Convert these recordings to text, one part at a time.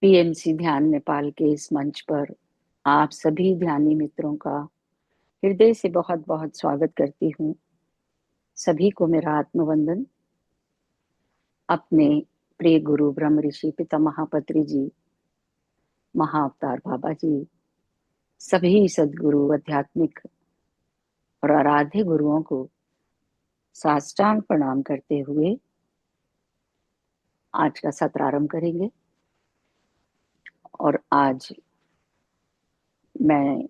PMC ध्यान नेपाल के इस मंच पर आप सभी ध्यानी मित्रों का हृदय से बहुत बहुत स्वागत करती हूँ। सभी को मेरा आत्मवंदन। अपने प्रिय गुरु ब्रह्म ऋषि पिता महापत्री जी, महाअवतार बाबा जी, सभी सद्गुरु आध्यात्मिक और आराध्य गुरुओं को साष्टांग प्रणाम करते हुए आज का सत्र आरंभ करेंगे। और आज मैं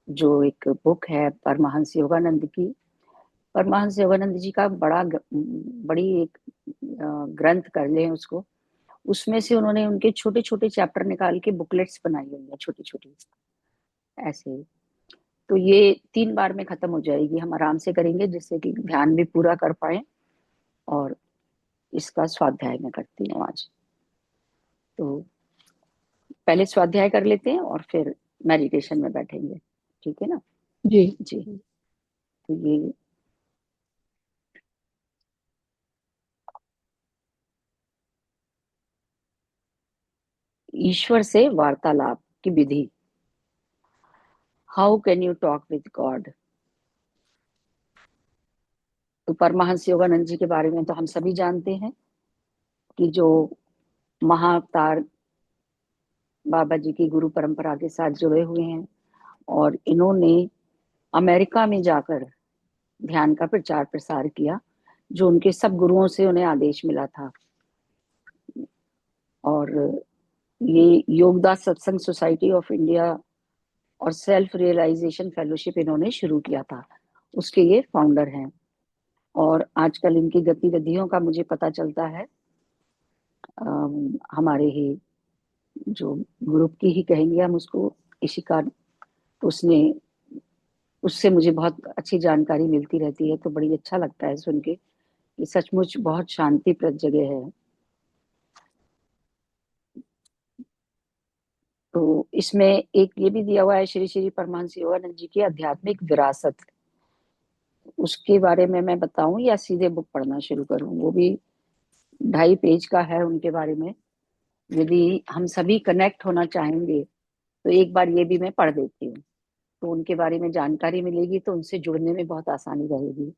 जो एक बुक है परमहंस योगानंद की, परमहंस योगानंद जी का बड़ी एक ग्रंथ कर लें उसको, उसमें से उन्होंने उनके छोटे छोटे चैप्टर निकाल के बुकलेट्स बनाई हुई है, छोटी छोटी ऐसे। तो ये 3 बार में खत्म हो जाएगी, हम आराम से करेंगे जिससे कि ध्यान भी पूरा कर पाए। और इसका स्वाध्याय मैं करती हूँ आज। तो पहले स्वाध्याय कर लेते हैं और फिर मेडिटेशन में बैठेंगे, ठीक है ना जी। जी। तो ये ईश्वर से वार्तालाप की विधि, how can you talk with God. तो परमहंस योगानंद जी के बारे में तो हम सभी जानते हैं कि जो महाअवतार बाबा जी की गुरु परंपरा के साथ जुड़े हुए हैं, और इन्होंने अमेरिका में जाकर ध्यान का प्रचार प्रसार किया, जो उनके सब गुरुओं से उन्हें आदेश मिला था। और ये योगदास सत्संग सोसाइटी ऑफ इंडिया और सेल्फ रियलाइजेशन फेलोशिप इन्होंने शुरू किया था, उसके ये फाउंडर हैं। और आजकल इनकी गतिविधियों का मुझे पता चलता है, हमारे ही जो ग्रुप की ही कहेंगे हम उसको, इशिका, उसने उससे मुझे बहुत अच्छी जानकारी मिलती रहती है। तो बड़ी अच्छा लगता है सुन के, ये सचमुच बहुत शांतिप्रद जगह है। तो इसमें एक ये भी दिया हुआ है, श्री श्री परमहंस योगानंद जी की आध्यात्मिक विरासत। उसके बारे में मैं बताऊं या सीधे बुक पढ़ना शुरू करूं? वो भी 2.5 पेज का है उनके बारे में। यदि हम सभी कनेक्ट होना चाहेंगे तो एक बार ये भी मैं पढ़ देती हूँ, तो उनके बारे में जानकारी मिलेगी, तो उनसे जुड़ने में बहुत आसानी रहेगी।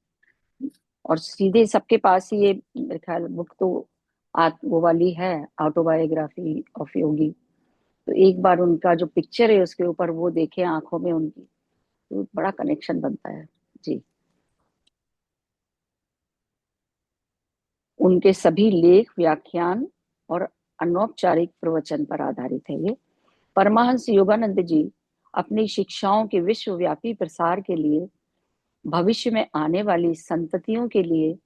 और सीधे सबके पास ही ये मेरे ख्याल बुक तो वो वाली है, ऑटोबायोग्राफी ऑफ योगी। तो एक बार उनका जो पिक्चर है उसके ऊपर वो देखे आंखों में उनकी, तो बड़ा कनेक्शन बनता है जी। उनके सभी लेख, व्याख्यान और अनौपचारिक प्रवचन पर आधारित है ये। परमहंस योगानंद जी अपनी शिक्षाओं के विश्वव्यापी प्रसार के लिए, भविष्य में आने वाली संततियों के लिए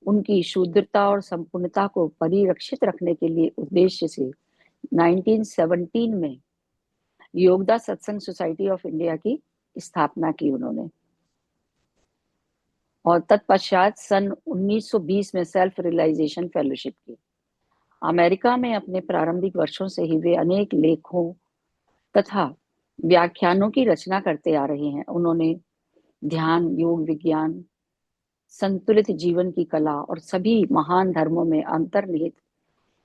उनकी शुद्धता और संपूर्णता को परिरक्षित रखने के लिए उद्देश्य से 1917 में योगदास सत्संग सोसाइटी ऑफ इंडिया की स्थापना की उन्होंने। और तत्पश्चात सन 1920 में सेल्फ रियलाइजेशन फेलोशिप की। अमेरिका में अपने प्रारंभिक वर्षों से ही वे अनेक लेखों तथा व्याख्यानों की रचना करते आ रहे हैं। उन्होंने ध्यान, योग विज्ञान, संतुलित जीवन की कला और सभी महान धर्मों में अंतर्निहित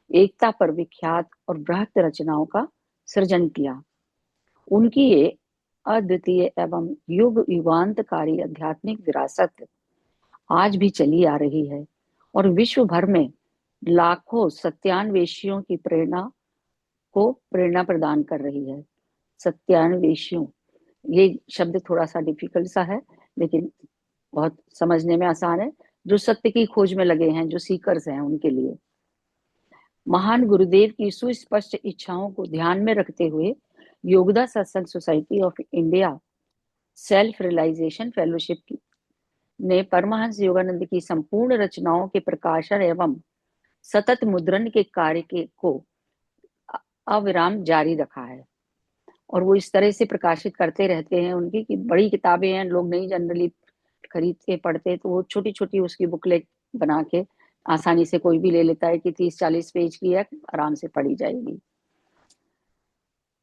एकता पर विख्यात और बृहत रचनाओं का सृजन किया। उनकी ये अद्वितीय एवं युग युगांतकारी आध्यात्मिक विरासत आज भी चली आ रही है और विश्व भर में लाखों सत्यान्वेषियों की प्रेरणा प्रदान कर रही है। सत्यान्वेषियों, ये शब्द थोड़ा सा डिफिकल्ट सा है, लेकिन बहुत समझने में आसान है। जो सत्य की खोज में लगे हैं, जो सीकर्स हैं, उनके लिए महान गुरुदेव की सुस्पष्ट इच्छाओं को ध्यान में रखते हुए Yogoda Satsanga society of India self realization fellowship ने परमहंस योगानंद की संपूर्ण रचनाओं के प्रकाशन एवं सतत मुद्रण के कार्य को अविराम जारी रखा है। और वो इस तरह से प्रकाशित करते रहते हैं उनकी, कि बड़ी किताबें हैं, लोग नहीं जनरली खरीद के पढ़ते, तो वो छोटी छोटी उसकी बुकलेट बना के आसानी से कोई भी ले लेता है कि 30-40 पेज की है, आराम से पढ़ी जाएगी।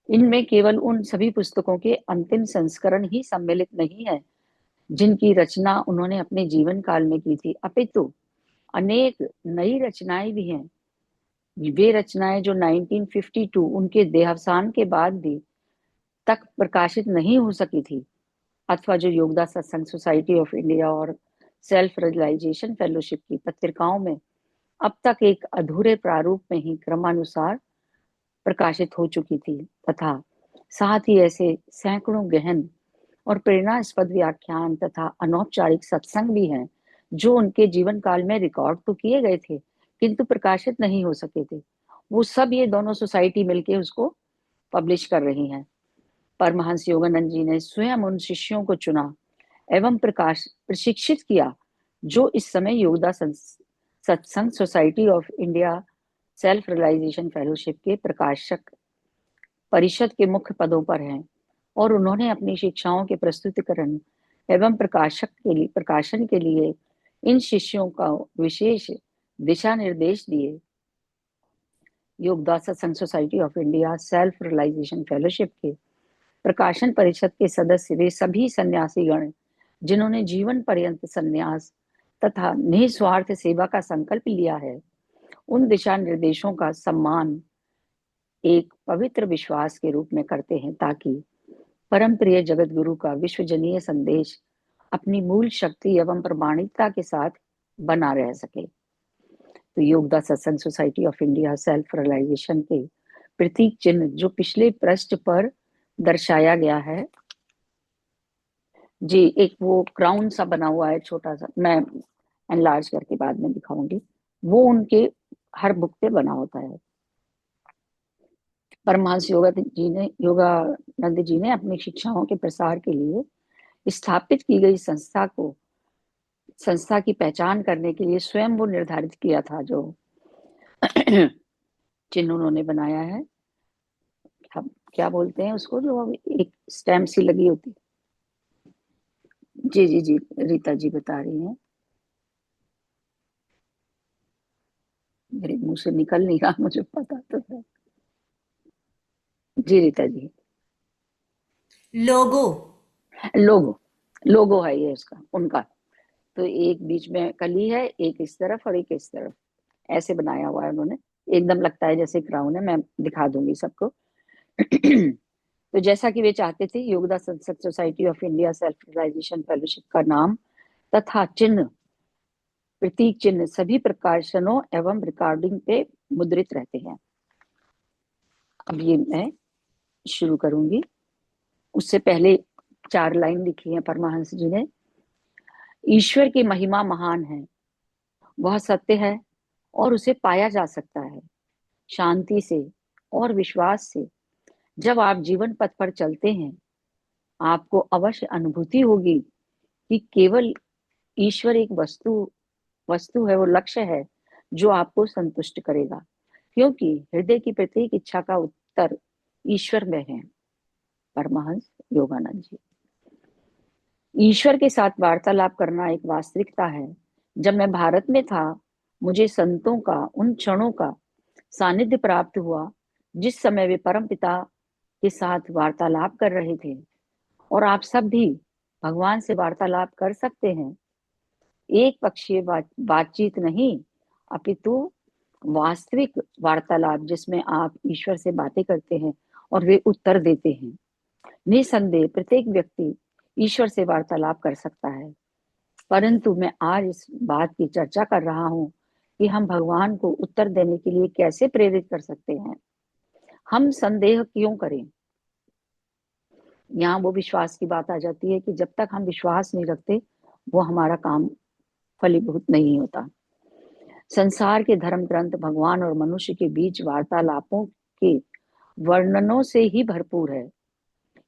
इनमें केवल उन सभी पुस्तकों के अंतिम संस्करण ही सम्मिलित नहीं है जिनकी रचना उन्होंने अपने जीवन काल में की थी, अपितु अनेक नई रचनाएं भी हैं वे रचनाएं जो 1952 उनके देहावसान के बाद भी तक प्रकाशित नहीं हो सकी थी, अथवा जो योगदास सत्संग सोसाइटी ऑफ इंडिया और सेल्फ रियलाइजेशन फेलोशिप की पत्रिकाओं में अब तक एक अधूरे प्रारूप में ही क्रमानुसार प्रकाशित हो चुकी थी, तथा साथ ही ऐसे सैकड़ों गहन और प्रेरणास्पद व्याख्यान तथा अनौपचारिक सत्संग भी हैं जो उनके जीवन काल में रिकॉर्ड तो किए गए थे किंतु प्रकाशित नहीं हो सके थे। वो सब ये दोनों सोसाइटी मिलके उसको पब्लिश कर रही हैं। परमहंस योगानंद जी ने स्वयं उन शिष्यों को चुना एवं प्रशिक्षित किया जो इस समय Yogoda Satsanga society of India self realization fellowship के प्रकाशक परिषद के मुख्य पदों पर हैं, और उन्होंने अपनी शिक्षाओं के प्रस्तुतिकरण एवं प्रकाशन के लिए इन शिष्यों का विशेष दिशा निर्देश दिए। Yogoda Satsanga society of India self realization fellowship के प्रकाशन परिषद के सदस्य वे सभी सन्यासीगण जिन्होंने जीवन पर्यंत सन्यास तथा निस्वार्थ सेवा का संकल्प लिया है, उन दिशा निर्देशों का सम्मान एक पवित्र विश्वास के रूप में करते हैं ताकि परम प्रिय जगत गुरु का विश्वजनीय संदेश अपनी मूल शक्ति एवं प्रमाणिकता के साथ बना रह सके। तो Yogoda Satsanga society of India self realization के प्रतीक चिन्ह जो पिछले पृष्ठ पर दर्शाया गया है जी, एक वो क्राउन सा बना हुआ है छोटा सा, मैं एनलार्ज करके बाद में दिखाऊंगी, वो उनके हर बुक पे बना होता है। परमहंस योगानंद जी ने अपनी शिक्षाओं के प्रसार के लिए स्थापित की गई संस्था की पहचान करने के लिए स्वयं वो निर्धारित किया था जो चिन्ह उन्होंने बनाया है। क्या बोलते हैं उसको, जो एक स्टैम्प सी लगी होती। जी जी जी, रीता जी बता रही हैं, मेरे मुंह से निकल नहीं रहा, मुझे पता तो है। जी रीता जी। लोगो। लोगो, लोगो है ये उसका, उनका। तो एक बीच में कली है, एक इस तरफ और एक इस तरफ, ऐसे बनाया हुआ है उन्होंने। एकदम लगता है जैसे क्राउन है, मैं दिखा दूंगी सबको। तो जैसा कि वे चाहते थे, योगदा संसद society of India self realization fellowship का नाम तथा चिन्ह, प्रतीक चिन्ह सभी प्रकाशनों एवं रिकॉर्डिंग पे मुद्रित रहते हैं। अब ये मैं शुरू करूंगी। उससे पहले 4 लाइन लिखी है परमहंस जी ने। ईश्वर की महिमा महान है, वह सत्य है और उसे पाया जा सकता है शांति से और विश्वास से। जब आप जीवन पथ पर चलते हैं, आपको अवश्य अनुभूति होगी कि केवल ईश्वर एक वस्तु है, वो लक्ष्य है जो आपको संतुष्ट करेगा, क्योंकि हृदय की प्रत्येक इच्छा का उत्तर ईश्वर में है। परमहंस योगानंद जी। ईश्वर के साथ वार्तालाप करना एक वास्तविकता है। जब मैं भारत में था, मुझे संतों का उन क्षणों का सानिध्य प्राप्त हुआ जिस समय वे परम पिता के साथ वार्तालाप कर रहे थे, और आप सब भी भगवान से वार्तालाप कर सकते हैं। एक पक्षीय बातचीत नहीं, अपितु वास्तविक वार्तालाप जिसमें आप ईश्वर से बातें करते हैं और वे उत्तर देते हैं। निसंदेह प्रत्येक व्यक्ति ईश्वर से वार्तालाप कर सकता है, परंतु मैं आज इस बात की चर्चा कर रहा हूं कि हम भगवान को उत्तर देने के लिए कैसे प्रेरित कर सकते हैं। हम संदेह क्यों करें? यहाँ वो विश्वास की बात आ जाती है कि जब तक हम विश्वास नहीं रखते, वो हमारा काम फलीभूत नहीं होता। संसार के धर्म ग्रंथ भगवान और मनुष्य के बीच वार्तालापों के वर्णनों से ही भरपूर है।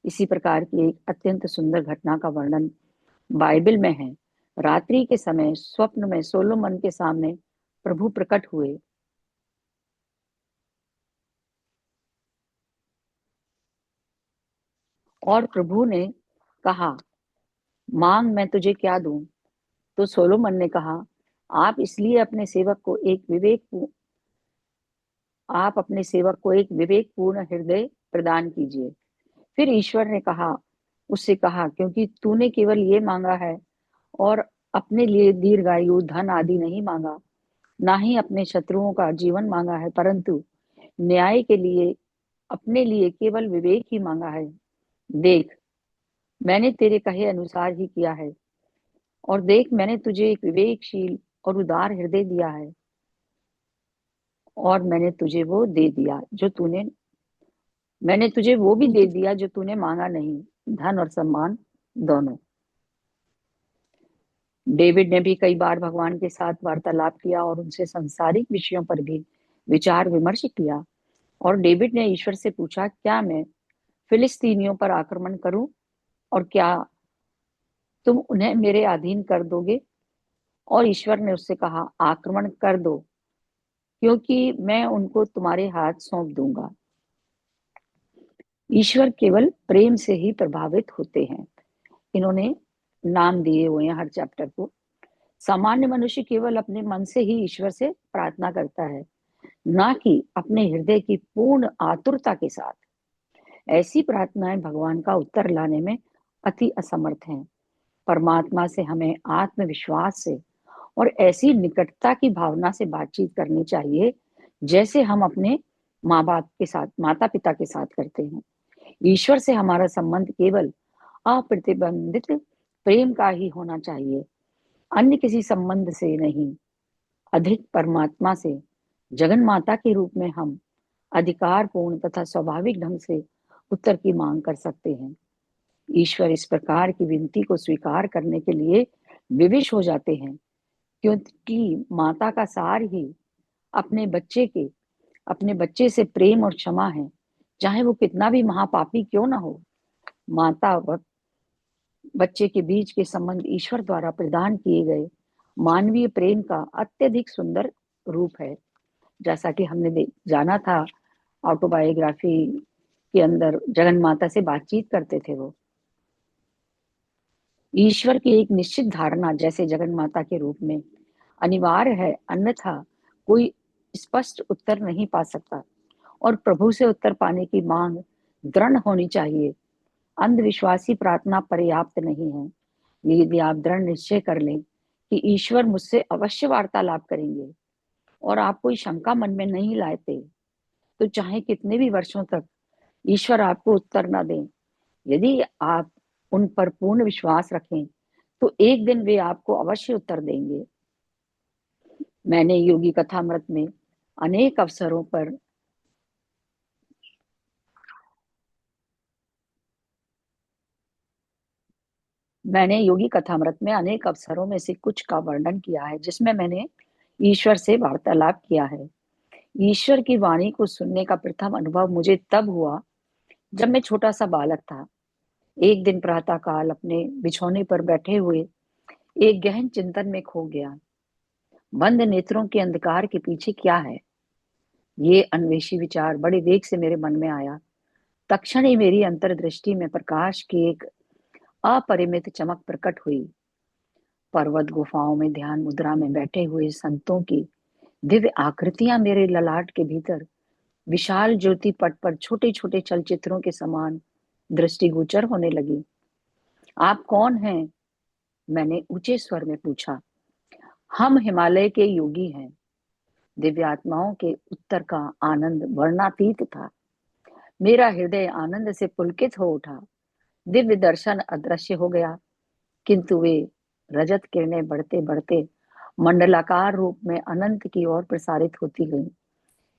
इसी प्रकार की एक अत्यंत सुंदर घटना का वर्णन बाइबल में है। रात्रि के समय स्वप्न में सोलोमन के सामने प्रभु प्रकट हुए और प्रभु ने कहा, मांग, मैं तुझे क्या दूं? तो सोलोमन ने कहा, आप इसलिए अपने सेवक को एक विवेकपूर्ण हृदय प्रदान कीजिए। फिर ईश्वर ने उससे कहा, क्योंकि तूने केवल ये मांगा है और अपने लिए दीर्घायु धन आदि नहीं मांगा, ना ही अपने शत्रुओं का जीवन मांगा है, परंतु न्याय के लिए अपने लिए केवल विवेक ही मांगा है। देख, मैंने तेरे कहे अनुसार ही किया है, और देख, मैंने तुझे एक विवेकशील और उदार हृदय दिया है, और मैंने तुझे वो भी दे दिया जो तूने मांगा नहीं, धन और सम्मान दोनों। डेविड ने भी कई बार भगवान के साथ वार्तालाप किया और उनसे सांसारिक विषयों पर भी विचार विमर्श किया। और डेविड ने ईश्वर से पूछा, क्या मैं फिलिस्तीनियों पर आक्रमण करूं, और क्या तुम उन्हें मेरे अधीन कर दोगे? और ईश्वर ने उससे कहा, आक्रमण कर दो, क्योंकि मैं उनको तुम्हारे हाथ सौंप दूंगा। ईश्वर केवल प्रेम से ही प्रभावित होते हैं। इन्होंने नाम दिए हुए हैं हर चैप्टर को। सामान्य मनुष्य केवल अपने मन से ही ईश्वर से प्रार्थना करता है, ना कि अपने हृदय की पूर्ण आतुरता के साथ। ऐसी प्रार्थनाएं भगवान का उत्तर लाने में अति असमर्थ हैं। परमात्मा से हमें आत्मविश्वास से और ऐसी निकटता की भावना से बातचीत करनी चाहिए, जैसे हम अपने माँ बाप के साथ, माता पिता के साथ करते हैं। ईश्वर से हमारा संबंध केवल अप्रतिबंधित प्रेम का ही होना चाहिए, अन्य किसी संबंध से नहीं। अधिक परमात्मा से जगन माता के रूप में हम अधिकार पूर्ण तथा स्वाभाविक ढंग से उत्तर की मांग कर सकते हैं। ईश्वर इस प्रकार की विनती को स्वीकार करने के लिए विवश हो जाते हैं, क्योंकि माता का सार ही अपने बच्चे के अपने बच्चे से प्रेम और क्षमा है, चाहे वो कितना भी महापापी क्यों ना हो। माता व बच्चे के बीच के संबंध ईश्वर द्वारा प्रदान किए गए मानवीय प्रेम का अत्यधिक सुंदर रूप है। जैसा कि हमने जाना था, ऑटोबायोग्राफी के अंदर जगन माता से बातचीत करते थे वो। ईश्वर की एक निश्चित धारणा जैसे जगन माता के रूप में अनिवार्य है, अन्यथा कोई स्पष्ट उत्तर नहीं पा सकता। और प्रभु से उत्तर पाने की मांग दृढ़ होनी चाहिए। अंधविश्वासी प्रार्थना पर्याप्त नहीं है। यदि आप दृढ़ निश्चय कर लें कि ईश्वर मुझसे अवश्य वार्तालाप करेंगे, और आप कोई शंका मन में नहीं लाते, तो चाहे कितने भी वर्षों तक ईश्वर आपको उत्तर ना दें, यदि आप उन पर पूर्ण विश्वास रखें, तो एक दिन वे आपको अवश्य उत्तर देंगे। मैंने योगी कथामृत में अनेक अवसरों पर मैंने योगी कथामृत में अनेक अवसरों में से कुछ का वर्णन किया है, जिसमें मैंने ईश्वर से वार्तालाप किया है। ईश्वर की वाणी को सुनने का प्रथम अनुभव मुझे तब हुआ जब मैं छोटा सा बालक था। एक दिन प्रातः काल अपने बिछौने पर बैठे हुए एक गहन चिंतन में खो गया। बंद नेत्रों के अंधकार के पीछे क्या है, ये अन्वेषी विचार बड़े वेग से मेरे मन में आया। तत्क्षण ही मेरी अंतर्दृष्टि में प्रकाश की एक अपरिमित चमक प्रकट हुई। पर्वत गुफाओं में ध्यान मुद्रा में बैठे हुए संतों की दिव्य आकृतियां मेरे ललाट के भीतर विशाल ज्योति पट पर छोटे छोटे चलचित्रों के समान दृष्टिगोचर होने लगी। आप कौन हैं? मैंने ऊंचे स्वर में पूछा। हम हिमालय के योगी हैं। दिव्य आत्माओं के उत्तर का आनंद वर्णातीत था। मेरा हृदय आनंद से पुलकित हो उठा। दिव्य दर्शन अदृश्य हो गया, किंतु वे रजत किरणें बढ़ते बढ़ते मंडलाकार रूप में अनंत की ओर प्रसारित होती गईं।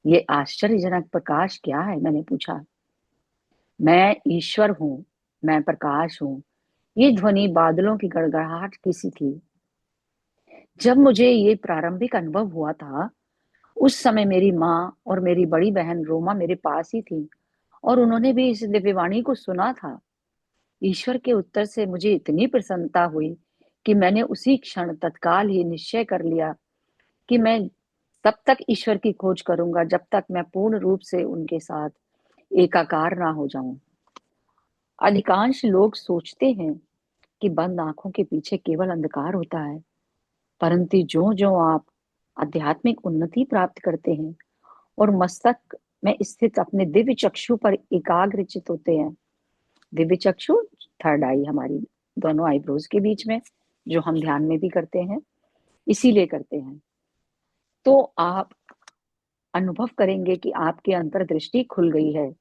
ये आश्चर्यजनक प्रकाश क्या है? मैंने पूछा। मैं ईश्वर हूँ, मैं प्रकाश हूँ। ये ध्वनि बादलों की गड़गड़ाहट की सी थी। जब मुझे ये प्रारंभिक अनुभव हुआ था, उस समय मेरी माँ और मेरी बड़ी बहन रोमा मेरे पास ही थी, और उन्होंने भी इस दिव्यवाणी को सुना था। ईश्वर के उत्तर से मुझे इतनी प्रसन्नता हुई कि मैंने उसी क्षण तत्काल ही निश्चय कर लिया कि मैं तब तक ईश्वर की खोज करूंगा जब तक मैं पूर्ण रूप से उनके साथ एकाकार ना हो जाऊं। अधिकांश लोग सोचते हैं कि बंद आंखों के पीछे केवल अंधकार होता है, परंतु जो जो आप आध्यात्मिक उन्नति प्राप्त करते हैं और मस्तक में स्थित अपने दिव्य चक्षु पर एकाग्रचित होते हैं। दिव्य चक्षु, थर्ड आई, हमारी दोनों आईब्रोज के बीच में, जो हम ध्यान में भी करते हैं, इसीलिए करते हैं। तो आप अनुभव करेंगे कि आपके अंतर्दृष्टि खुल गई है।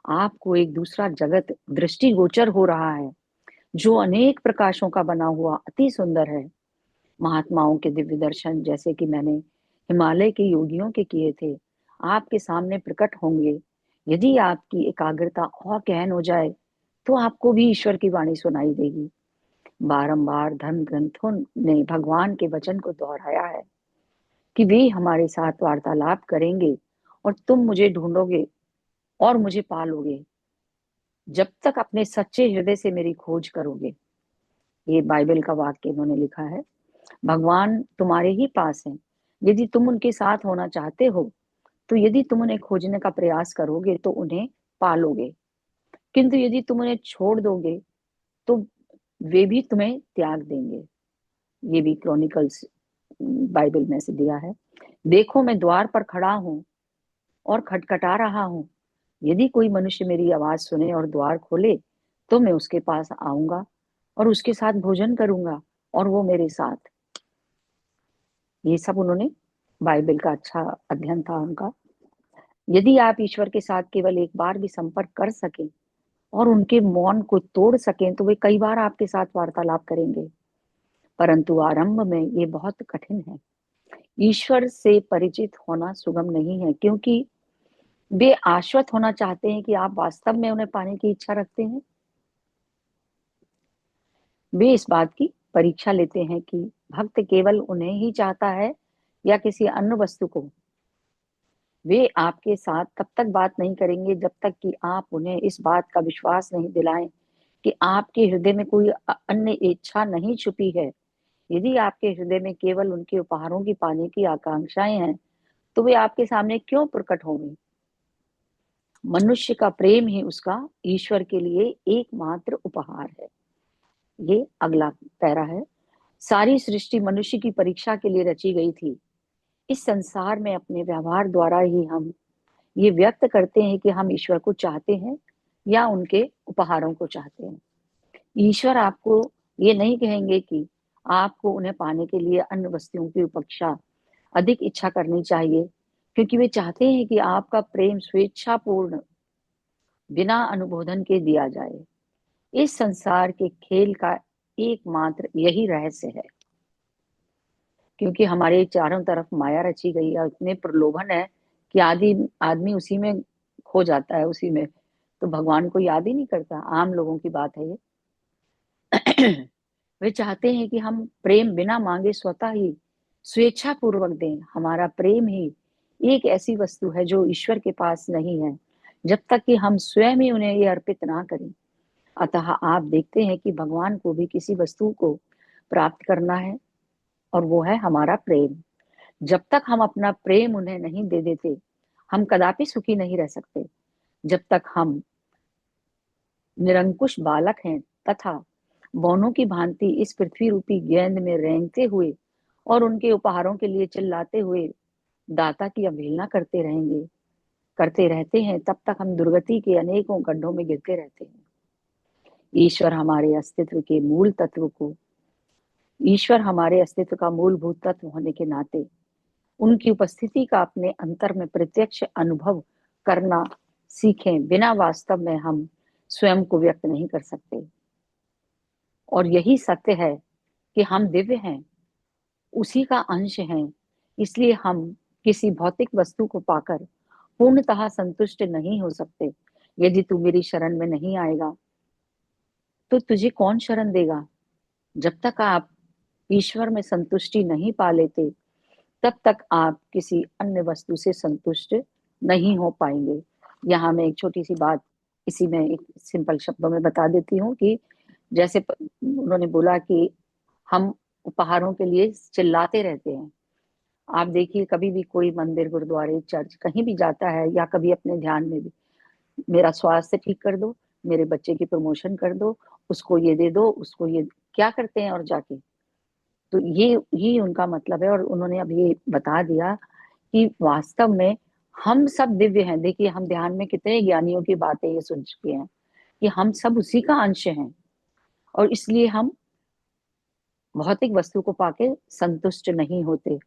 आपको एक दूसरा जगत दृष्टिगोचर हो रहा है, जो अनेक प्रकाशों का बना हुआ अति सुंदर है। महात्माओं के दिव्य दर्शन, जैसे कि मैंने हिमालय के योगियों के किए थे, आपके सामने प्रकट होंगे। यदि आपकी एकाग्रता और गहन हो जाए, तो आपको भी ईश्वर की वाणी सुनाई देगी। बारंबार धर्म ग्रंथों ने भगवान के वचन को दोहराया है कि वे हमारे साथ वार्तालाप करेंगे और तुम मुझे ढूंढोगे और मुझे पालोगे, जब तक अपने सच्चे हृदय से मेरी खोज करोगे। ये बाइबल का वाक्य इन्होंने लिखा है। भगवान तुम्हारे ही पास हैं। यदि तुम उनके साथ होना चाहते हो, तो यदि तुम उन्हें खोजने का प्रयास करोगे तो उन्हें पालोगे, किंतु यदि तुम उन्हें छोड़ दोगे तो वे भी तुम्हें त्याग देंगे। ये भी क्रॉनिकल्स बाइबल में से दिया है। देखो, मैं द्वार पर खड़ा हूँ और खटखटा रहा हूँ। यदि कोई मनुष्य मेरी आवाज सुने और द्वार खोले, तो मैं उसके पास आऊंगा और उसके साथ भोजन करूंगा और वो मेरे साथ। ये सब उन्होंने बाइबल का अच्छा अध्ययन था उनका। यदि आप ईश्वर के साथ केवल एक बार भी संपर्क कर सकें और उनके मौन को तोड़ सकें, तो वे कई बार आपके साथ वार्तालाप करेंगे। परंतु आरंभ में ये बहुत कठिन है। ईश्वर से परिचित होना सुगम नहीं है, क्योंकि वे आश्वस्त होना चाहते हैं कि आप वास्तव में उन्हें पाने की इच्छा रखते हैं। वे इस बात की परीक्षा लेते हैं कि भक्त केवल उन्हें ही चाहता है या किसी अन्य वस्तु को। वे आपके साथ तब तक बात नहीं करेंगे जब तक कि आप उन्हें इस बात का विश्वास नहीं दिलाएं कि आपके हृदय में कोई अन्य इच्छा नहीं छुपी है। यदि आपके हृदय में केवल उनके उपहारों की पाने की आकांक्षाएं हैं, तो वे आपके सामने क्यों प्रकट होंगे? मनुष्य का प्रेम ही उसका ईश्वर के लिए एकमात्र उपहार है। ये अगला पैरा है। सारी सृष्टि मनुष्य की परीक्षा के लिए रची गई थी। इस संसार में अपने व्यवहार द्वारा ही हम ये व्यक्त करते हैं कि हम ईश्वर को चाहते हैं या उनके उपहारों को चाहते हैं। ईश्वर आपको ये नहीं कहेंगे कि आपको उन्हें पाने के लिए अन्य वस्तुओं की अपेक्षा अधिक इच्छा करनी चाहिए, क्योंकि वे चाहते हैं कि आपका प्रेम स्वेच्छापूर्ण, बिना अनुबोधन के दिया जाए। इस संसार के खेल का एकमात्र यही रहस्य है, क्योंकि हमारे चारों तरफ माया रची गई है, इतने प्रलोभन है कि आदि आदमी उसी में खो जाता है, उसी में तो भगवान को याद ही नहीं करता। आम लोगों की बात है ये। वे चाहते हैं कि हम प्रेम बिना मांगे स्वतः ही स्वेच्छा पूर्वक दें। हमारा प्रेम ही एक ऐसी वस्तु है जो ईश्वर के पास नहीं है, जब तक कि हम स्वयं ही उन्हें ये अर्पित ना करें। अतः आप देखते हैं कि भगवान को भी किसी वस्तु को प्राप्त करना है, और वो है हमारा प्रेम। जब तक हम अपना प्रेम उन्हें नहीं दे देते, हम कदापि सुखी नहीं रह सकते। जब तक हम निरंकुश बालक हैं तथा बौनों की भांति इस पृथ्वी रूपी गेंद में रेंगते हुए और उनके उपहारों के लिए चिल्लाते हुए दाता की अवहेलना करते रहते हैं, तब तक हम दुर्गति के अनेकों गड्ढों में गिरते रहते हैं। ईश्वर हमारे अस्तित्व के मूल तत्व को ईश्वर हमारे अस्तित्व का मूलभूत तत्व होने के नाते उनकी उपस्थिति का अपने अंतर में प्रत्यक्ष अनुभव करना सीखें। बिना वास्तव में हम स्वयं को व्यक्त नहीं कर सकते। और यही सत्य है कि हम दिव्य हैं, उसी का अंश हैं। इसलिए हम किसी भौतिक वस्तु को पाकर पूर्णतः संतुष्ट नहीं हो सकते। यदि तू मेरी शरण में नहीं आएगा, तो तुझे कौन शरण देगा? जब तक आप ईश्वर में संतुष्टि नहीं पा लेते, तब तक आप किसी अन्य वस्तु से संतुष्ट नहीं हो पाएंगे। यहाँ मैं एक छोटी सी बात इसी में एक सिंपल शब्दों में बता देती हूँ कि जैसे उन्होंने बोला कि हम उपहारों के लिए चिल्लाते रहते हैं। आप देखिए, कभी भी कोई मंदिर, गुरुद्वारे, चर्च कहीं भी जाता है, या कभी अपने ध्यान में भी, मेरा स्वास्थ्य ठीक कर दो, मेरे बच्चे की प्रमोशन कर दो, उसको ये दे दो, उसको ये, क्या करते हैं और जाके, तो ये उनका मतलब है। और उन्होंने अब ये बता दिया कि वास्तव में हम सब दिव्य हैं। देखिए, हम ध्यान में कितने ज्ञानियों की बातें ये सुन चुके हैं कि हम सब उसी का अंश हैं, और इसलिए हम भौतिक वस्तु को पाके संतुष्ट नहीं होते।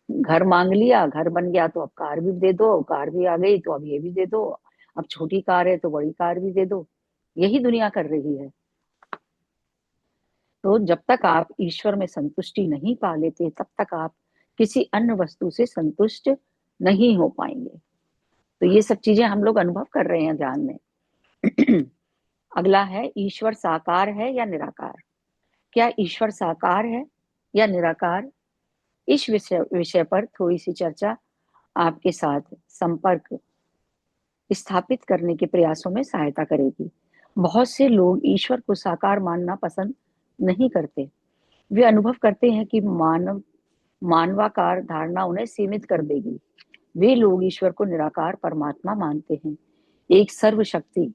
घर मांग लिया, घर बन गया तो अब कार भी दे दो, कार भी आ गई तो अब ये भी दे दो, अब छोटी कार है तो बड़ी कार भी दे दो। यही दुनिया कर रही है। तो जब तक आप ईश्वर में संतुष्टि नहीं पा लेते, तब तक आप किसी अन्य वस्तु से संतुष्ट नहीं हो पाएंगे। तो ये सब चीजें हम लोग अनुभव कर रहे हैं ध्यान में। अगला है, ईश्वर साकार है या निराकार? क्या ईश्वर साकार है या निराकार? इस विषय पर थोड़ी सी चर्चा आपके साथ संपर्क स्थापित करने के प्रयासों में सहायता करेगी। बहुत से लोग ईश्वर को साकार मानना पसंद नहीं करते। वे अनुभव करते हैं कि मानवाकार धारणा उन्हें सीमित कर देगी। वे लोग ईश्वर को निराकार परमात्मा मानते हैं, एक सर्वशक्ति,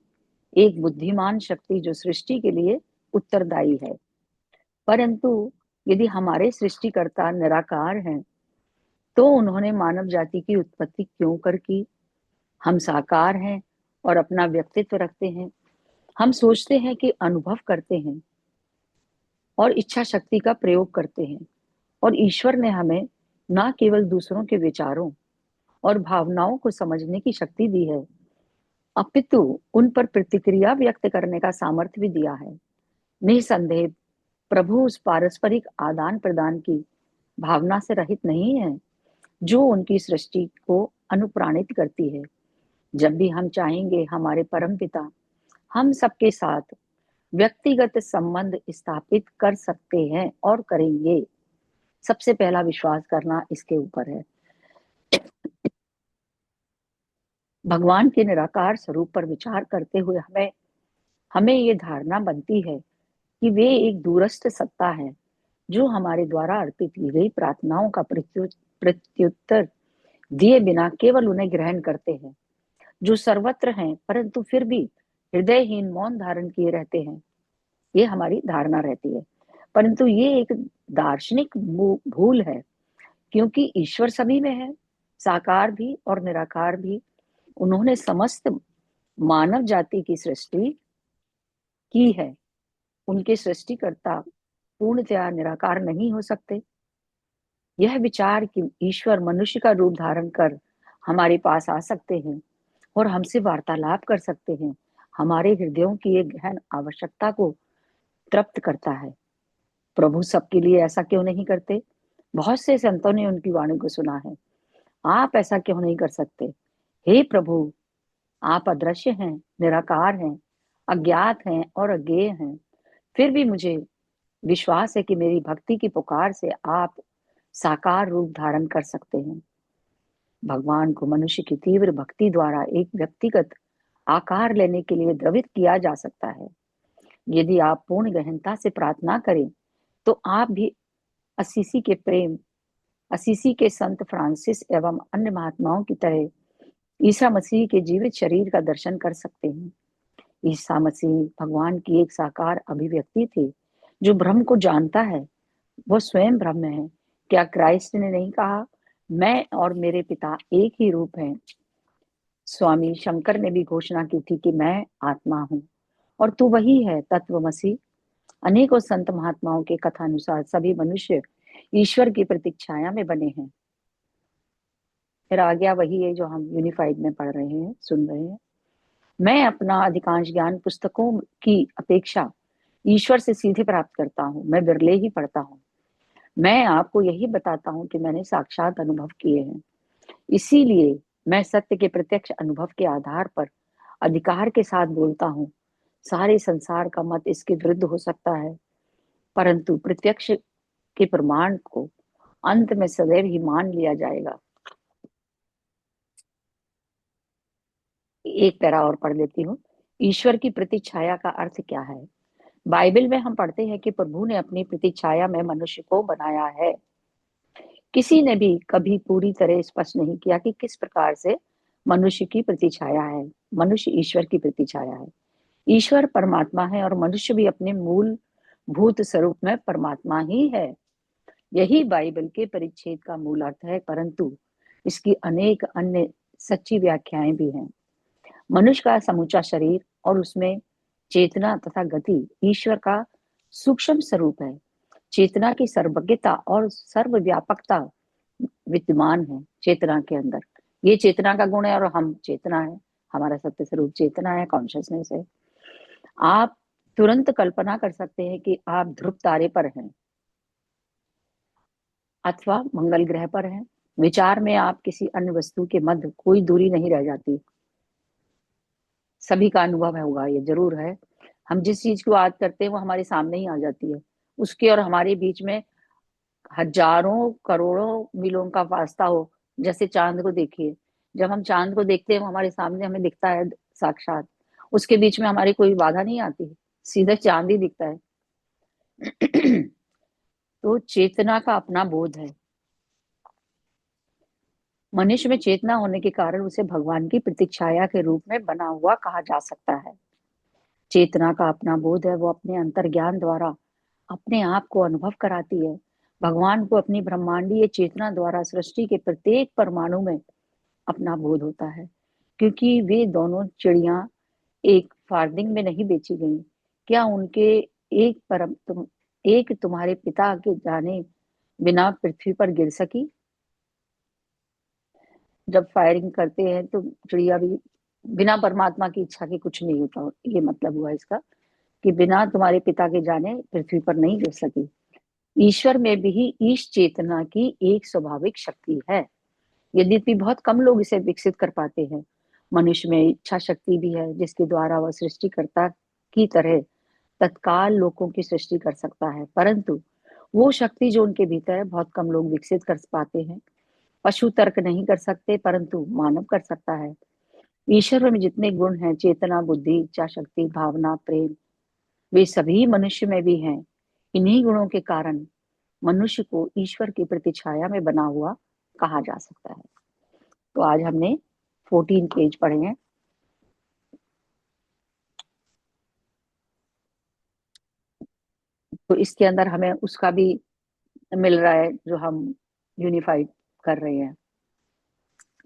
एक बुद्धिमान शक्ति जो सृष्टि के लिए उत्तरदायी है। परंतु यदि हमारे सृष्टिकर्ता निराकार हैं, तो उन्होंने मानव जाति की उत्पत्ति क्यों कर की? हम साकार हैं और अपना व्यक्तित्व रखते हैं। हम सोचते हैं कि अनुभव करते हैं और इच्छा शक्ति का प्रयोग करते हैं। और ईश्वर ने हमें न केवल दूसरों के विचारों और भावनाओं को समझने की शक्ति दी है, अपितु उन पर प्रतिक्रिया व्यक्त करने का सामर्थ्य भी दिया है। निसंदेह प्रभु उस पारस्परिक आदान प्रदान की भावना से रहित नहीं है जो उनकी सृष्टि को अनुप्राणित करती है। जब भी हम चाहेंगे, हमारे परम पिता हम सबके साथ व्यक्तिगत संबंध स्थापित कर सकते हैं और करेंगे। सबसे पहला विश्वास करना इसके ऊपर है। भगवान के निराकार स्वरूप पर विचार करते हुए हमें हमें ये धारणा बनती है कि वे एक दूरस्थ सत्ता है जो हमारे द्वारा अर्पित की गई प्रार्थनाओं का प्रत्युत्तर दिए बिना केवल उन्हें ग्रहण करते हैं, जो सर्वत्र हैं परंतु फिर भी हृदयहीन मौन धारण किए रहते हैं। ये हमारी धारणा रहती है, परंतु ये एक दार्शनिक भूल है, क्योंकि ईश्वर सभी में है, साकार भी और निराकार भी। उन्होंने समस्त मानव जाति की सृष्टि की है। उनके सृष्टिकर्ता पूर्णतया निराकार नहीं हो सकते। यह विचार कि ईश्वर मनुष्य का रूप धारण कर हमारे पास आ सकते हैं और हमसे वार्तालाप कर सकते हैं, हमारे हृदयों की एक गहन आवश्यकता को तृप्त करता है। प्रभु सबके लिए ऐसा क्यों नहीं करते? बहुत से संतों ने उनकी वाणी को सुना है। आप ऐसा क्यों नहीं कर सकते? हे प्रभु, आप अदृश्य हैं, निराकार हैं, अज्ञात हैं और अज्ञेय हैं। फिर भी मुझे विश्वास है कि मेरी भक्ति की पुकार से आप साकार रूप धारण कर सकते हैं। भगवान को मनुष्य की तीव्र भक्ति द्वारा एक व्यक्तिगत आकार लेने के लिए द्रवित किया जा सकता है। यदि आप पूर्ण गहनता से प्रार्थना करें, तो आप भी असीसी के प्रेम, असीसी के संत फ्रांसिस एवं अन्य महात्माओं की तरह ईसा मसीह के जीवित शरीर का दर्शन कर सकते हैं। ईसा मसीह भगवान की एक साकार अभिव्यक्ति थी जो ब्रह्म को जानता है। वो स्वयं ब्रह्म है। क्या क्राइस्ट ने नहीं कहा, मैं और मेरे पिता एक ही रूप हैं? स्वामी शंकर ने भी घोषणा की थी कि मैं आत्मा हूँ और तू वही है तत्वमसी। अनेकों संत महात्माओं के कथानुसार सभी मनुष्य ईश्वर की प्रतीक्षाया में बने हैं। फिर आ गया वही है जो हम यूनिफाइड में पढ़ रहे हैं, सुन रहे हैं। मैं अपना अधिकांश ज्ञान पुस्तकों की अपेक्षा ईश्वर से सीधे प्राप्त करता हूँ। मैं बिरले ही पढ़ता हूँ। मैं आपको यही बताता हूँ कि मैंने साक्षात अनुभव किए हैं। इसीलिए मैं सत्य के प्रत्यक्ष अनुभव के आधार पर अधिकार के साथ बोलता हूँ। सारे संसार का मत इसके विरुद्ध हो सकता है, परंतु प्रत्यक्ष के प्रमाण को अंत में सदैव ही मान लिया जाएगा। एक पैरा और पढ़ लेती हूँ। ईश्वर की प्रतिछाया का अर्थ क्या है? बाइबल में हम पढ़ते हैं कि प्रभु ने अपनी प्रतिछाया में मनुष्य को बनाया है। किसी ने भी कभी पूरी तरह स्पष्ट नहीं किया कि किस प्रकार से मनुष्य की प्रतिछाया है। मनुष्य ईश्वर की प्रतिछाया है। ईश्वर परमात्मा है और मनुष्य भी अपने मूल भूत स्वरूप में परमात्मा ही है। यही बाइबल के परिच्छेद का मूल अर्थ है, परंतु इसकी अनेक अन्य सच्ची व्याख्याएं भी हैं। मनुष्य का समूचा शरीर और उसमें चेतना तथा गति ईश्वर का सूक्ष्म स्वरूप है। चेतना की सर्वज्ञता और सर्वव्यापकता विद्यमान है चेतना के अंदर। ये चेतना का गुण है और हम चेतना है, हमारा सत्य स्वरूप चेतना है, कॉन्शियसनेस है। आप तुरंत कल्पना कर सकते हैं कि आप ध्रुव तारे पर हैं अथवा मंगल ग्रह पर हैं। विचार में आप किसी अन्य वस्तु के मध्य कोई दूरी नहीं रह जाती। सभी का अनुभव है, होगा, ये जरूर है। हम जिस चीज को याद करते हैं वो हमारे सामने ही आ जाती है। उसके और हमारे बीच में हजारों करोड़ों मीलों का वास्ता हो। जैसे चांद को देखिए, जब हम चांद को देखते हैं वो हमारे सामने हमें दिखता है साक्षात। उसके बीच में हमारी कोई बाधा नहीं आती, सीधा चांद ही दिखता है। तो चेतना का अपना बोध है। मनुष्य में चेतना होने के कारण उसे भगवान की प्रतीक्षाया के रूप में बना हुआ कहा जा सकता है। चेतना का अपना बोध है, वो अपने अंतर्ज्ञान द्वारा अपने आप को अनुभव कराती है। भगवान को अपनी ब्रह्मांडीय चेतना द्वारा सृष्टि के प्रत्येक परमाणु में अपना बोध होता है। क्योंकि वे दोनों चिड़िया एक फार्दिंग में नहीं बेची गई। क्या उनके एक तुम्हारे पिता के जाने बिना पृथ्वी पर गिर सकी? जब फायरिंग करते हैं तो चिड़िया भी बिना परमात्मा की इच्छा के कुछ नहीं होता, ये मतलब हुआ इसका कि बिना तुम्हारे पिता के जाने पृथ्वी पर नहीं गिर सकी। ईश्वर में भी ईश चेतना की एक स्वाभाविक शक्ति है, यद्यपि बहुत कम लोग इसे विकसित कर पाते हैं। मनुष्य में इच्छा शक्ति भी है, जिसके द्वारा वह सृष्टिकर्ता की तरह तत्काल लोगों की सृष्टि कर सकता है, परंतु वो शक्ति जो उनके भीतर है बहुत कम लोग विकसित कर पाते हैं। पशु तर्क नहीं कर सकते, परंतु मानव कर सकता है। ईश्वर में जितने गुण हैं, चेतना, बुद्धि, इच्छा शक्ति, भावना, प्रेम, वे सभी मनुष्य में भी हैं। इन्हीं गुणों के कारण मनुष्य को ईश्वर की प्रतिछाया में बना हुआ कहा जा सकता है। तो आज हमने 14 पेज पढ़े हैं। तो इसके अंदर हमें उसका भी मिल रहा है जो हम यूनिफाइड कर रहे हैं।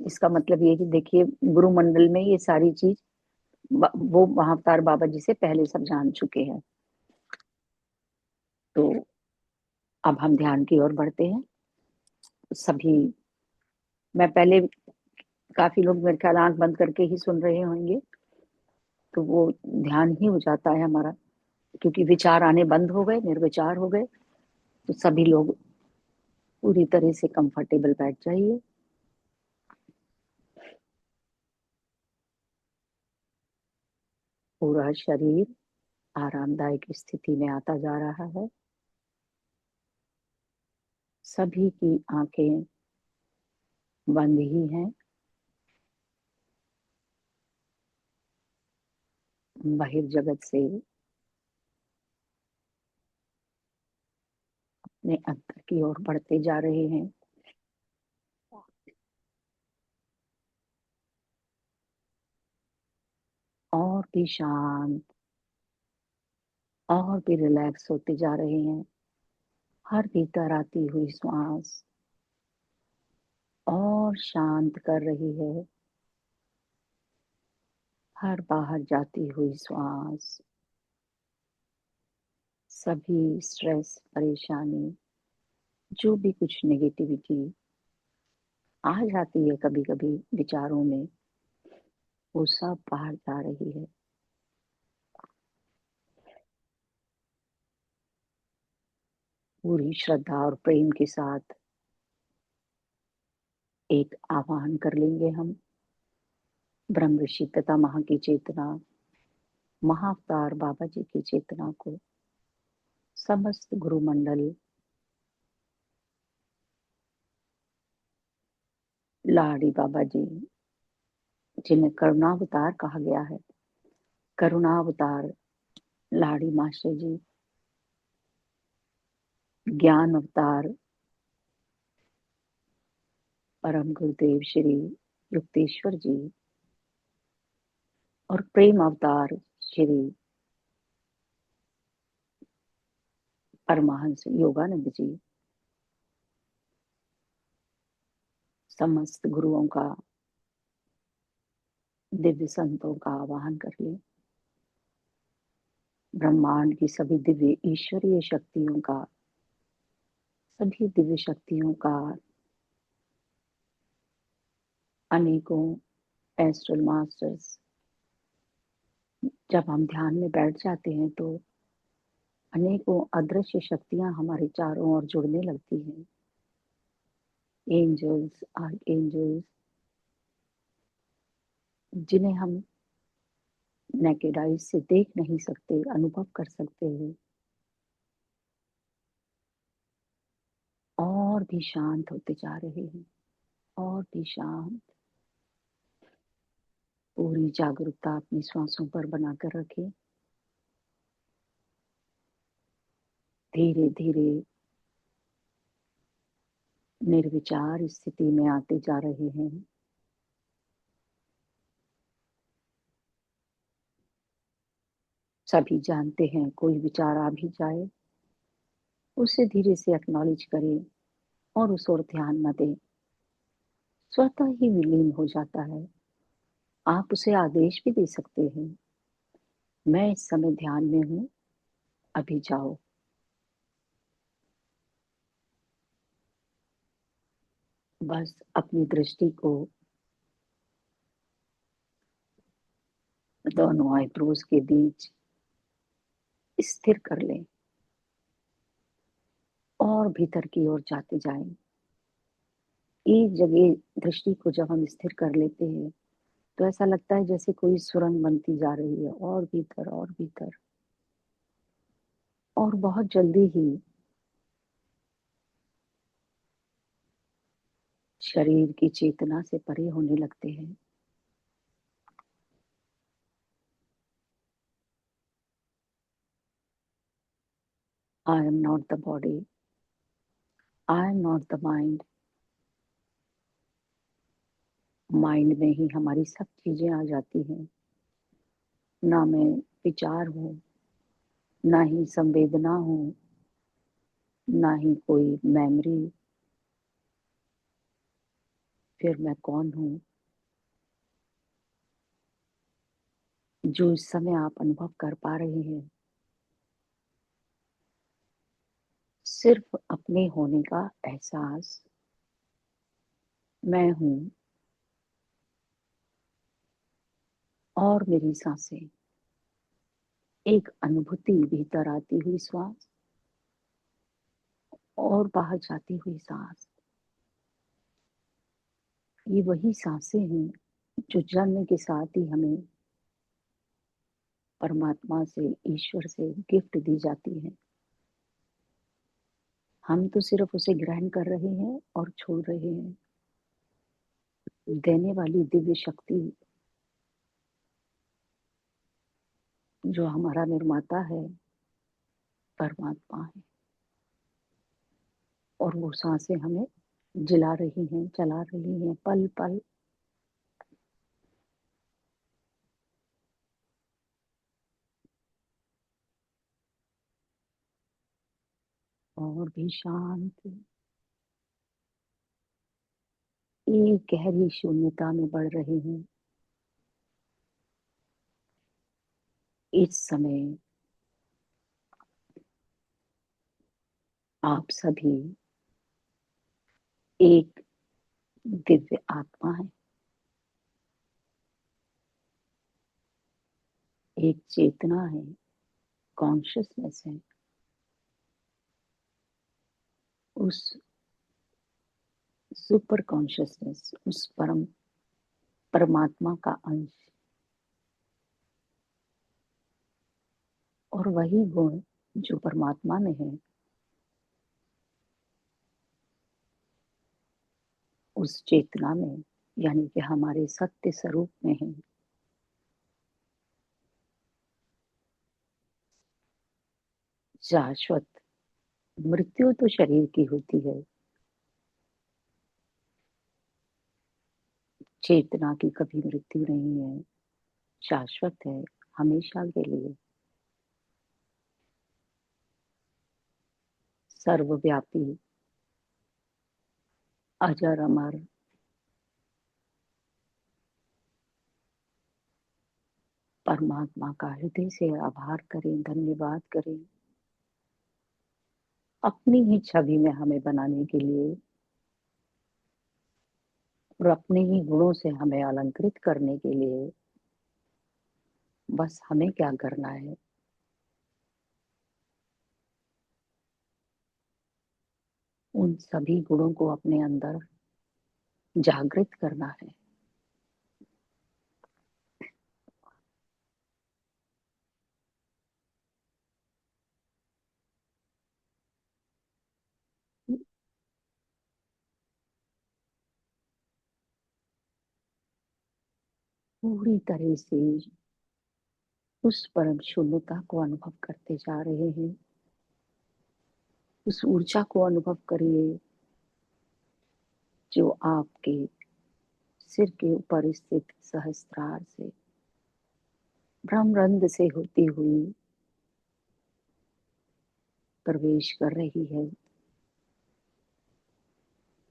इसका मतलब ये कि देखिए, गुरु मंडल में ये सारी चीज वो महाअवतार बाबा जी से पहले सब जान चुके हैं। तो अब हम ध्यान की ओर बढ़ते हैं। सभी, मैं पहले, काफी लोग मेरे ख्याल आंख बंद करके ही सुन रहे होंगे, तो वो ध्यान ही हो जाता है हमारा, क्योंकि विचार आने बंद हो गए, निर्विचार हो गए। तो सभी लोग पूरी तरह से कंफर्टेबल बैठ जाइए। पूरा शरीर आरामदायक स्थिति में आता जा रहा है। सभी की आंखें बंद ही हैं। बहिर्जगत से अपने अंतर की ओर बढ़ते जा रहे हैं। और भी शांत, और भी रिलैक्स होते जा रहे हैं। हर भीतर आती हुई श्वास और शांत कर रही है, हर बाहर जाती हुई श्वास सभी स्ट्रेस, परेशानी, जो भी कुछ नेगेटिविटी आ जाती है कभी कभी विचारों में, वो सब बाहर जा रही है। पूरी श्रद्धा और प्रेम के साथ एक आह्वान कर लेंगे हम। ब्रह्म ऋषि तथा महा की चेतना, महाअवतार बाबा जी की चेतना को समस्त गुरु मंडल, लाड़ी बाबा जी, जिन्हें करुणावतार कहा गया है, करुणावतार लाड़ी मास्टर जी, ज्ञान अवतार परम गुरुदेव श्री युक्तेश्वर जी, और प्रेम अवतार श्री परमहंस योगानंद जी, समस्त गुरुओं का, दिव्य संतों का आवाहन कर ले। ब्रह्मांड की सभी दिव्य ईश्वरीय शक्तियों का, सभी दिव्य शक्तियों का अनेकों एस्ट्रल मास्टर्स, जब हम ध्यान में बैठ जाते हैं तो अनेकों अदृश्य शक्तियां हमारे चारों ओर जुड़ने लगती हैं। एंजल्स, आर्कएंजल्स, जिन्हें हम नेकेड आईज से देख नहीं सकते, अनुभव कर सकते हैं, और भी शांत होते जा रहे हैं, और भी शांत। पूरी जागरूकता अपनी श्वासों पर बनाकर रखें। धीरे धीरे निर्विचार स्थिति में आते जा रहे हैं। सभी जानते हैं, कोई विचार आ भी जाए, उसे धीरे से एक्नॉलेज करें और उस ओर ध्यान न दें। स्वतः ही विलीन हो जाता है। आप उसे आदेश भी दे सकते हैं, मैं इस समय ध्यान में हूँ, अभी जाओ। बस अपनी दृष्टि को दोनों आईब्रोज के बीच स्थिर कर लें और भीतर की ओर जाते जाएं। एक जगह दृष्टि को जब हम स्थिर कर लेते हैं तो ऐसा लगता है जैसे कोई सुरंग बनती जा रही है, और भीतर और भीतर, और बहुत जल्दी ही शरीर की चेतना से परे होने लगते हैं। I am not the body, I am not the mind. Mind में ही हमारी सब चीजें आ जाती हैं। ना मैं विचार हूँ, ना ही संवेदना हूँ, ना ही कोई मेमोरी। फिर मैं कौन हूँ? जो इस समय आप अनुभव कर पा रहे हैं, सिर्फ अपने होने का एहसास। मैं हूँ और मेरी सांसें, एक अनुभूति, भीतर आती हुई श्वास और बाहर जाती हुई सांस। ये वही सांसें हैं जो जन्म के साथ ही हमें परमात्मा से, ईश्वर से गिफ्ट दी जाती है। हम तो सिर्फ उसे ग्रहण कर रहे हैं और छोड़ रहे हैं। देने वाली दिव्य शक्ति, जो हमारा निर्माता है, परमात्मा है, और वो सांसें हमें जिला रही हैं, चला रही हैं, पल पल। और भी शांत, एक गहरी शून्यता में बढ़ रहे हैं। इस समय आप सभी एक दिव्य आत्मा है, एक चेतना है, कॉन्शियसनेस है। उस सुपर कॉन्शियसनेस, उस परमात्मा का अंश, और वही गुण जो परमात्मा में है, उस चेतना में, यानी कि हमारे सत्य स्वरूप में है। शाश्वत। मृत्यु तो शरीर की होती है, चेतना की कभी मृत्यु नहीं है। शाश्वत है, हमेशा के लिए, सर्वव्यापी, अजर अमर। परमात्मा का हृदय से आभार करें, धन्यवाद करें, अपनी ही छवि में हमें बनाने के लिए। और अपने ही गुणों से हमें अलंकृत करने के लिए बस हमें क्या करना है, उन सभी गुणों को अपने अंदर जागृत करना है। पूरी तरह से उस परम शून्यता को अनुभव करते जा रहे हैं। उस ऊर्जा को अनुभव करिए जो आपके सिर के ऊपर स्थित सहस्त्रार से ब्रह्मरंध्र से होती हुई प्रवेश कर रही है।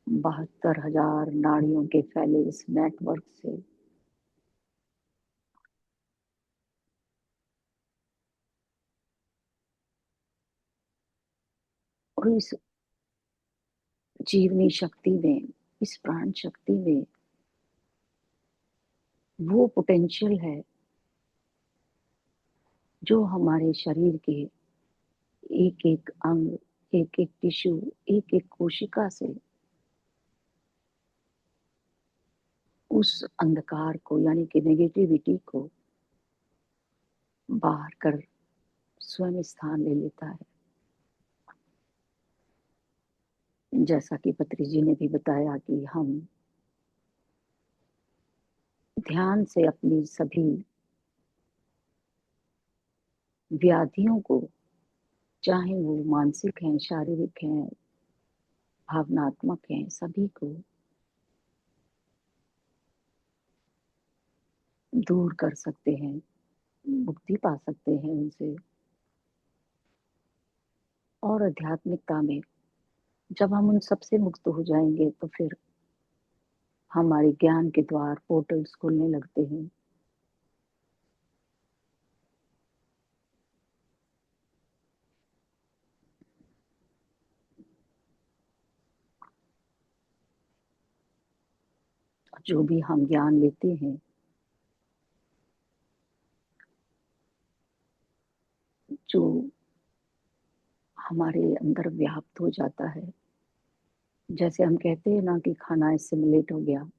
72,000 नाड़ियों के फैले इस नेटवर्क से और इस जीवनी शक्ति में, इस प्राण शक्ति में वो पोटेंशियल है जो हमारे शरीर के एक एक अंग, एक एक टिश्यू, एक एक कोशिका से उस अंधकार को यानी कि नेगेटिविटी को बाहर कर स्वयं स्थान ले लेता है। जैसा कि पत्री जी ने भी बताया कि हम ध्यान से अपनी सभी व्याधियों को, चाहे वो मानसिक हैं, शारीरिक हैं, भावनात्मक हैं, सभी को दूर कर सकते हैं, मुक्ति पा सकते हैं उनसे। और आध्यात्मिकता में जब हम उन सबसे मुक्त हो जाएंगे तो फिर हमारे ज्ञान के द्वार, पोर्टल्स खुलने लगते हैं। जो भी हम ज्ञान लेते हैं, जो हमारे अंदर व्याप्त हो जाता है, जैसे हम कहते हैं ना कि खाना एसिमिलेट हो गया,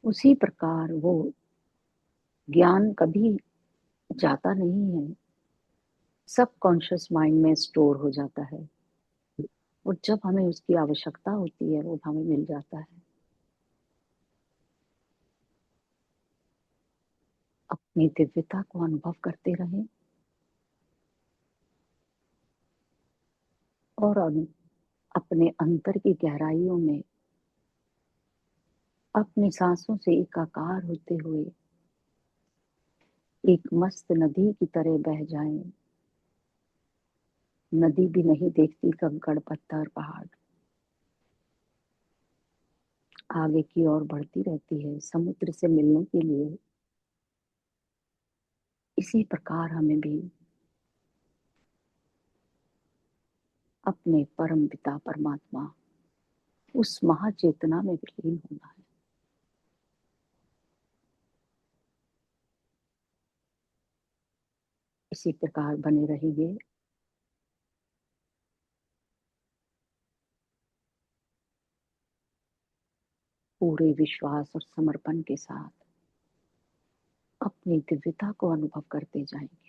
उसी प्रकार वो ज्ञान कभी जाता नहीं है, सब कॉन्शियस माइंड में स्टोर हो जाता है और जब हमें उसकी आवश्यकता होती है वो हमें मिल जाता है। अपनी दिव्यता को अनुभव करते रहें और अपने अंतर की गहराइयों में अपनी सांसों से एकाकार होते हुए एक मस्त नदी की तरह बह जाएं। नदी भी नहीं देखती कंकड़ पत्थर पहाड़, आगे की ओर बढ़ती रहती है समुद्र से मिलने के लिए। इसी प्रकार हमें भी अपने परम पिता परमात्मा, उस महाचेतना में विलीन होना है। इसी प्रकार बने रहेंगे। पूरे विश्वास और समर्पण के साथ अपनी दिव्यता को अनुभव करते जाएंगे।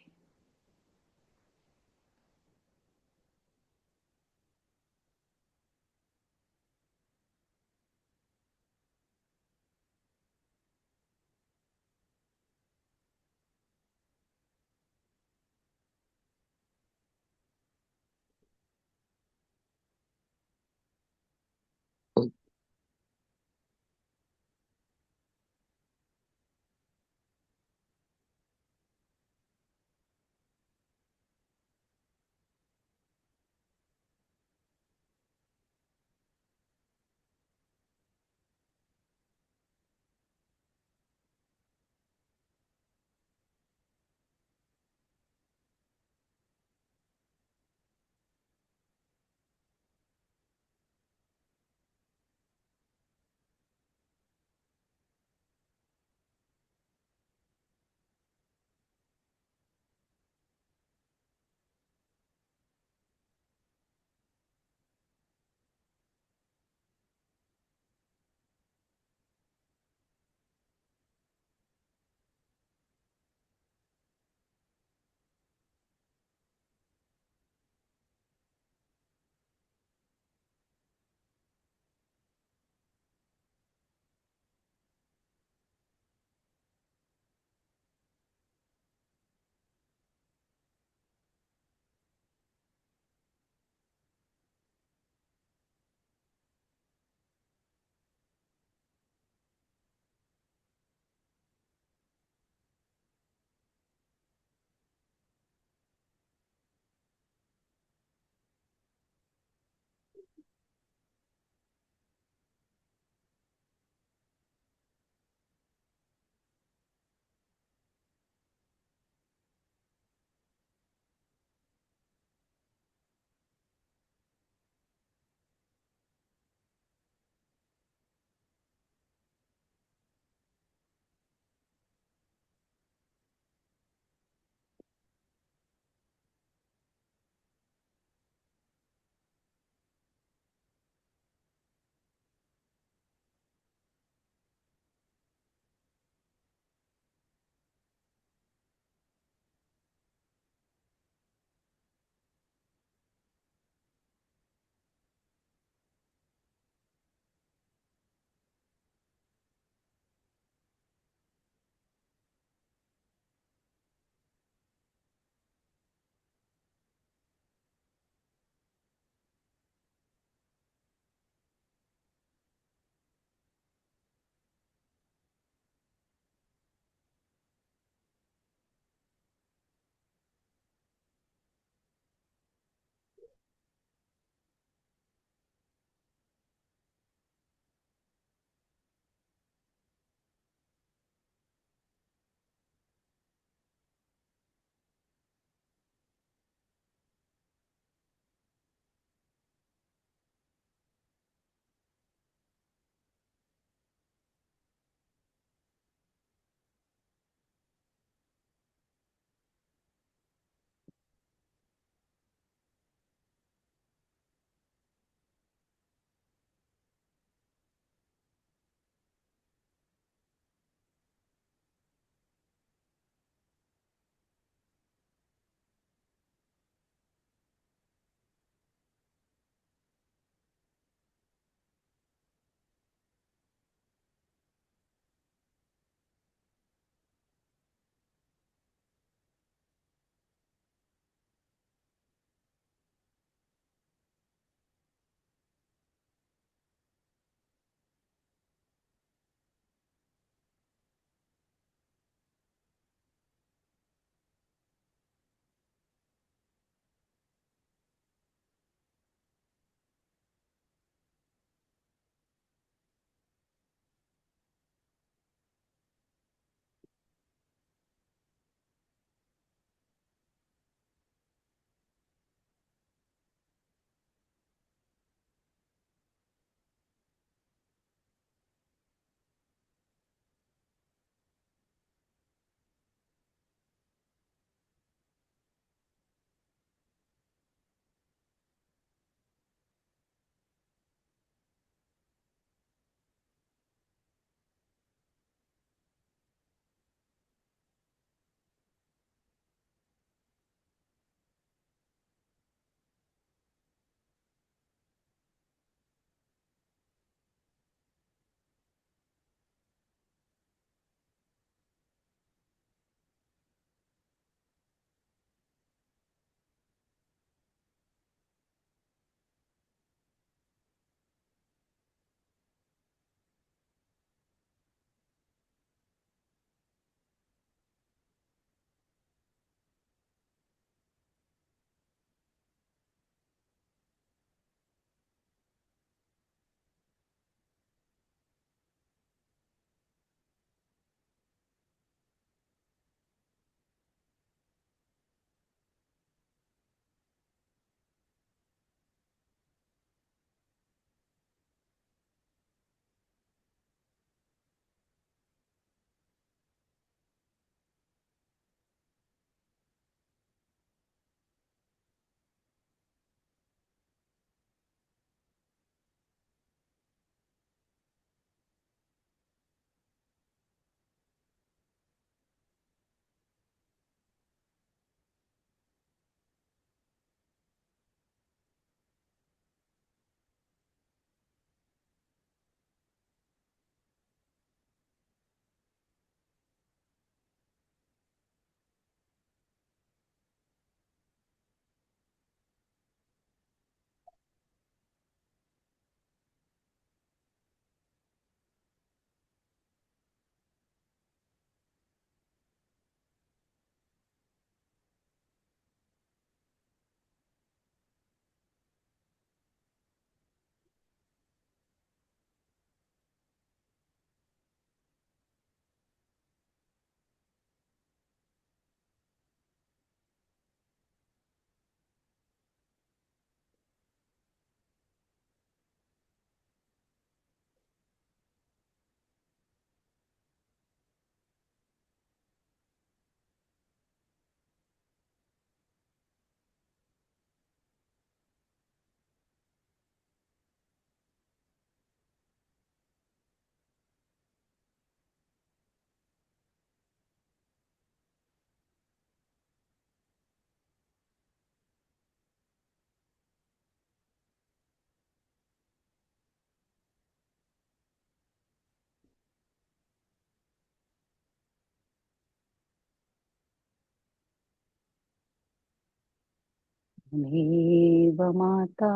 त्वमेव माता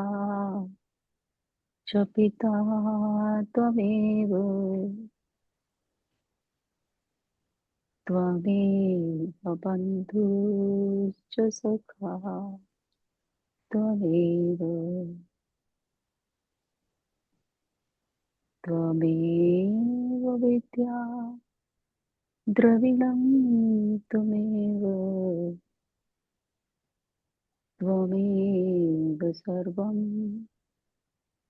च पिता त्वमेव त्वमेव बन्धुश्च सखा त्वमेव त्वमेव विद्या द्रविणं त्वमेव त्वमेव सर्वं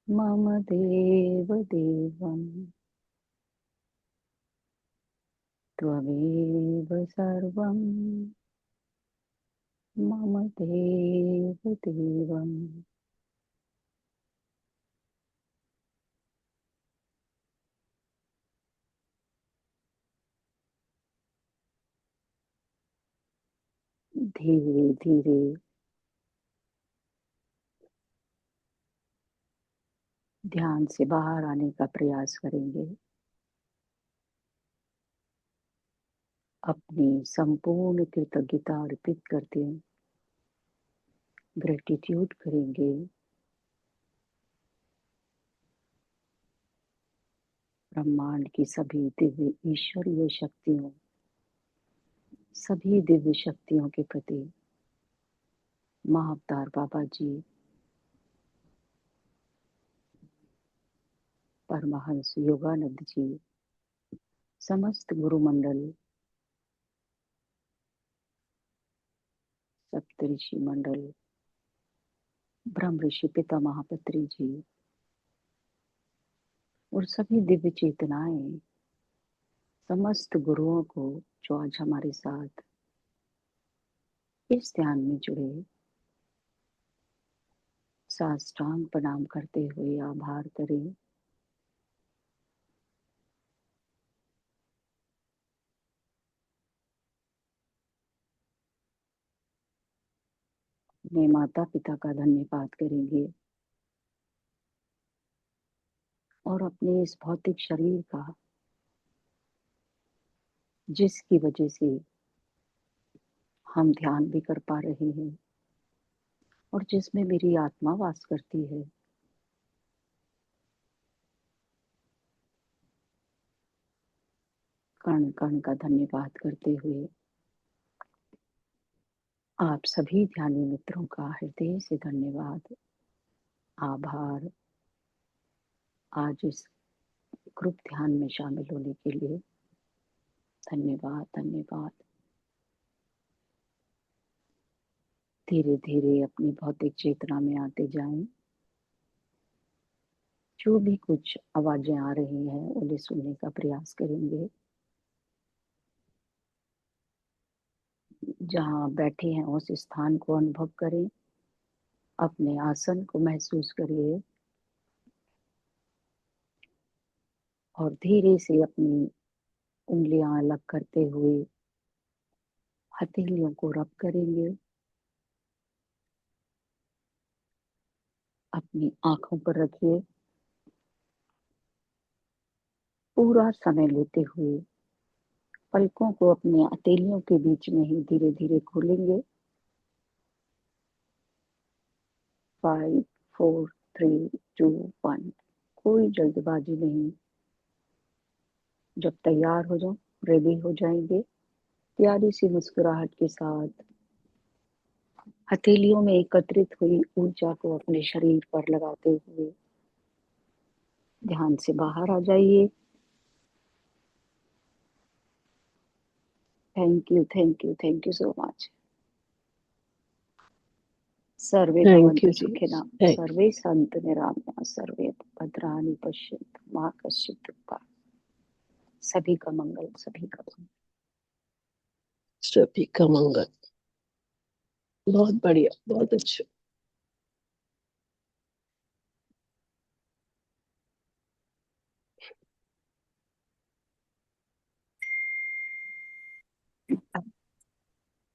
मम देवदेवं त्वमेव सर्वं मम देवदेवम्। धीरे धीरे ध्यान से बाहर आने का प्रयास करेंगे। अपनी संपूर्ण कृतज्ञता अर्पित करते हैं, ग्रेटिट्यूड करेंगे ब्रह्मांड की सभी दिव्य ईश्वरीय शक्तियों, सभी दिव्य शक्तियों के प्रति, महाअवतार बाबा जी, परमहंस योगानंद जी, समस्त गुरुमंडल, सप्तऋषि मंडल, ब्रह्म ऋषि पिता महापत्री जी और सभी दिव्य चेतनाएं, समस्त गुरुओं को जो आज हमारे साथ इस ध्यान में जुड़े, साष्टांग प्रणाम करते हुए आभार करें। अपने माता पिता का धन्यवाद करेंगे और अपने इस भौतिक शरीर का, जिसकी वजह से हम ध्यान भी कर पा रहे हैं और जिसमें मेरी आत्मा वास करती है, कण कण का धन्यवाद करते हुए आप सभी ध्यानी मित्रों का हृदय से धन्यवाद, आभार। आज इस ग्रुप ध्यान में शामिल होने के लिए धन्यवाद धन्यवाद। धीरे धीरे अपनी भौतिक चेतना में आते जाएं। जो भी कुछ आवाजें आ रही हैं उन्हें सुनने का प्रयास करेंगे। जहां बैठे हैं उस स्थान को अनुभव करें, अपने आसन को महसूस करिए और धीरे से अपनी उंगलियां अलग करते हुए हथेलियों को रब करेंगे। अपनी आंखों पर रखिए। पूरा समय लेते हुए पलकों को अपने हथेलियों के बीच में ही धीरे धीरे खोलेंगे। 5, 4, 3, 2, 1। कोई जल्दबाजी नहीं। जब तैयार हो जाओ, रेडी हो जाएंगे, प्यारी सी मुस्कुराहट के साथ हथेलियों में एकत्रित हुई ऊर्जा को अपने शरीर पर लगाते हुए ध्यान से बाहर आ जाइए। Thank you thank you thank you so much. सर्वे भवन्तु सुखिनः, सर्वे सन्तु निरामया, सर्वे भद्राणि पश्यन्तु मा कश्चित् दुःखात्। सभी का मंगल, सभी का मंगल, सभी का मंगल। बहुत बढ़िया, बहुत अच्छा।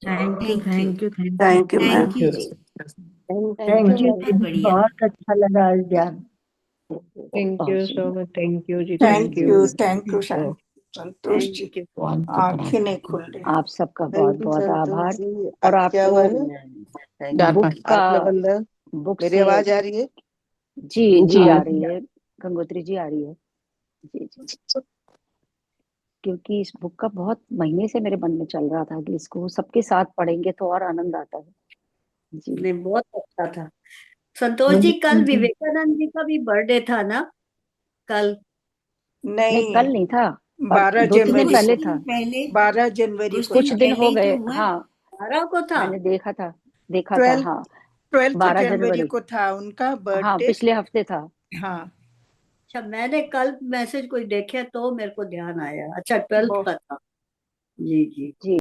Thank you thank you thank you ma'am. Thank you ji, thank you बहुत बढ़िया। बहुत अच्छा लगा आज ज्ञान। Thank you so much. Thank you ji. Thank you Santosh ji, thank you. आंखें नहीं खुल रही। आप सबका बहुत बहुत आभार। और क्या हुआ आपको ना, बुक का आत्मवंदना, बुक मेरी से आवाज आ रही है? जी जी आ रही है, गंगोत्री जी आ रही है। जी जी, क्योंकि इस बुक का बहुत महीने से मेरे मन में चल रहा था कि इसको सबके साथ पढ़ेंगे तो और आनंद आता है। जी नहीं, बहुत अच्छा था। संतोष जी, कल विवेकानंद जी का भी बर्थडे था ना? कल नहीं, नहीं, कल नहीं था, 12 2-3 दिन जनवरी पहले को, था। 12 जनवरी को कुछ था। दिन हो गए, हाँ 12 को था। मैंने देखा था 12 हाँ 12 12 जनवरी जनवरी, को था उनका हाँ बर्थडे। पिछले हफ्ते था। हाँ, अच्छा, मैंने कल मैसेज कोई देखे तो मेरे को ध्यान आया। अच्छा, 12 बहुत का था। जी जी। जी